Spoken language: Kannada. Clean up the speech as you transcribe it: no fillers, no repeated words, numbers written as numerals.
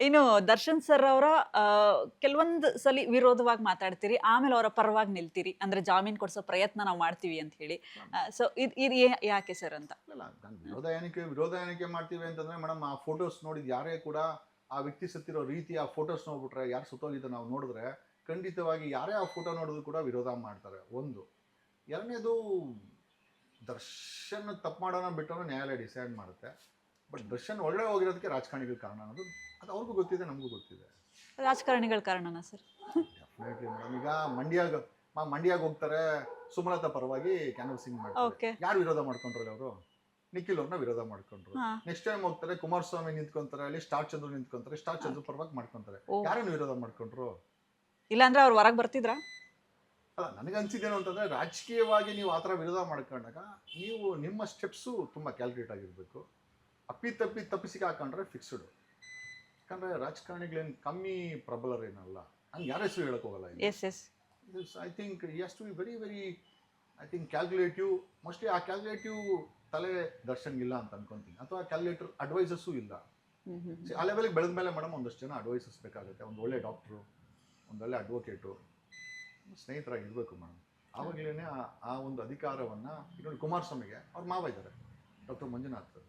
ಇನ್ನು ದರ್ಶನ್ ಸರ್ ಅವರ ಕೆಲವೊಂದು ಸಲಿ ವಿರೋಧವಾಗಿ ಮಾತಾಡ್ತೀರಿ. ಆಮೇಲೆ ಅವರ ಪರವಾಗಿ ನಿಲ್ತೀರಿ. ಅಂದ್ರೆ ಜಾಮೀನ್ ಕೊಡ್ಸೋ ಪ್ರಯತ್ನ ನಾವು ಮಾಡ್ತೀವಿ ಅಂತ ಹೇಳಿ. ಸೊ ಇದು ಯಾಕೆ ಸರ್ ಅಂತ? ಇಲ್ಲ ನಾನು ವಿರೋಧ ಏನಕ್ಕೆ ಮಾಡ್ತೀವಿ ಅಂತಂದ್ರೆ ಮೇಡಮ್, ಆ ಫೋಟೋಸ್ ನೋಡಿದ ಯಾರೇ ಕೂಡ ಆ ವ್ಯಕ್ತಿ ಸತ್ತಿರೋ ರೀತಿ, ಆ ಫೋಟೋಸ್ ನೋಡ್ಬಿಟ್ರೆ, ಯಾರು ಸುತ್ತೋಗಿದ್ದ ನಾವು ನೋಡಿದ್ರೆ ಖಂಡಿತವಾಗಿ ಯಾರೇ ಆ ಫೋಟೋ ನೋಡಿದ್ರು ಕೂಡ ವಿರೋಧ ಮಾಡ್ತಾರೆ. ಒಂದು. ಎರಡನೇದು, ದರ್ಶನ್ ತಪ್ಪು ಮಾಡೋಣ ಬಿಟ್ಟೋನ ನ್ಯಾಯಾಲಯ ಡಿಸೈಡ್ ಮಾಡುತ್ತೆ. ಬಟ್ ದರ್ಶನ್ ಒಳ್ಳೆ ಹೋಗಿರೋದಕ್ಕೆ ರಾಜಕಾರಣಿಗಳ ಕಾರಣ ಅನ್ನೋದು ಅದು ಅವ್ರಿಗೂ ಗೊತ್ತಿದೆ, ನಮಗೂ ಗೊತ್ತಿದೆ. ರಾಜಕಾರಣಿಗಳ ಕಾರಣನಾ ಸರ್? Definitely madam. ಈಗ ಮಂಡ್ಯಾಗ ಹೋಗ್ತಾರೆ, ಸುಮಲತಾ ಪರವಾಗಿ ಕ್ಯಾನ್ವಸಿಂಗ್ ಮಾಡ್ತಾರೆ. ಓಕೆ. ಯಾರು ವಿರೋಧ ಮಾಡ್ಕೊಂಡ್ರಲ್ಲ ಅವರು? ನಿಖಿಲ್ ಅವ್ರನ್ನ ವಿರೋಧ ಮಾಡ್ಕೊಂಡ್ರು. ಹಾ. ನೆಕ್ಸ್ಟ್ ಟೈಮ್ ಹೋಗ್ತಾರೆ, ಕುಮಾರಸ್ವಾಮಿ ನಿಂತ್ಕೊಂತಾರೆ, ಅಲ್ಲಿ ಸ್ಟಾರ್ ಚಂದ್ರು ನಿಂತ್ಕೊಂತಾರೆ, ಸ್ಟಾರ್ ಚಂದ್ರು ಪರವಾಗಿ ಮಾಡ್ಕೊಂತಾರೆ. ಓ. ಯಾರನ್ನು ವಿರೋಧ ಮಾಡ್ಕೊಂಡ್ರು? ಇಲ್ಲಾಂದ್ರೆ ಅವ್ರು ಹೊರಗೆ ಬರ್ತಿದ್ರಾ? ಅಲ್ಲ, ನನಗನ್ಸಿದ್ದೇನು ಅಂತಂದ್ರೆ, ರಾಜಕೀಯವಾಗಿ ನೀವು ಆ ಥರ ವಿರೋಧ ಮಾಡ್ಕೊಂಡಾಗ ನೀವು ನಿಮ್ಮ ಸ್ಟೆಪ್ಸು ತುಂಬ ಕ್ಯಾಲ್ಕುಲೇಟ್ ಆಗಿರಬೇಕು. ತಪ್ಪಿಸಿಗೆ ಹಾಕೊಂಡ್ರೆ ಫಿಕ್ಸ್ಡು. ಯಾಕಂದರೆ ರಾಜಕಾರಣಿಗಳೇನು ಕಮ್ಮಿ ಪ್ರಬಲರೇನಲ್ಲ. ಹಂಗೆ ಯಾರ ಹೆಸರು ಹೇಳಕ್ ಹೋಗಲ್ಲ. Yes yes. I think has to be very very I think calculative. Mostly ಆ ಕ್ಯಾಲ್ಕುಲೇಟಿವ್ ತಲೆ ದರ್ಶನ್ಗಿಲ್ಲ ಅಂತ ಅನ್ಕೊಂತೀನಿ, ಅಥವಾ ಕ್ಯಾಲ್ಕುಲೇಟರ್ ಅಡ್ವೈಸಸ್ಸು ಇಲ್ಲ. ಆ ಲೆವೆಲ್ಗೆ ಬೆಳೆದ ಮೇಲೆ ಮೇಡಮ್ ಒಂದಷ್ಟು ಜನ ಅಡ್ವೈಸಸ್ ಬೇಕಾಗುತ್ತೆ. ಒಂದು ಒಳ್ಳೆ ಡಾಕ್ಟ್ರು, ಒಂದೊಳ್ಳೆ ಅಡ್ವೊಕೇಟು, ಸ್ನೇಹಿತರಾಗಿ ಇರಬೇಕು ಮೇಡಮ್. ಆವಾಗಲೇ ಆ ಒಂದು ಅಧಿಕಾರವನ್ನು. ಈಗ ನೋಡಿ, ಕುಮಾರಸ್ವಾಮಿಗೆ ಅವ್ರ ಮಾವ ಇದ್ದಾರೆ, ಡಾಕ್ಟರ್ ಮಂಜುನಾಥ್.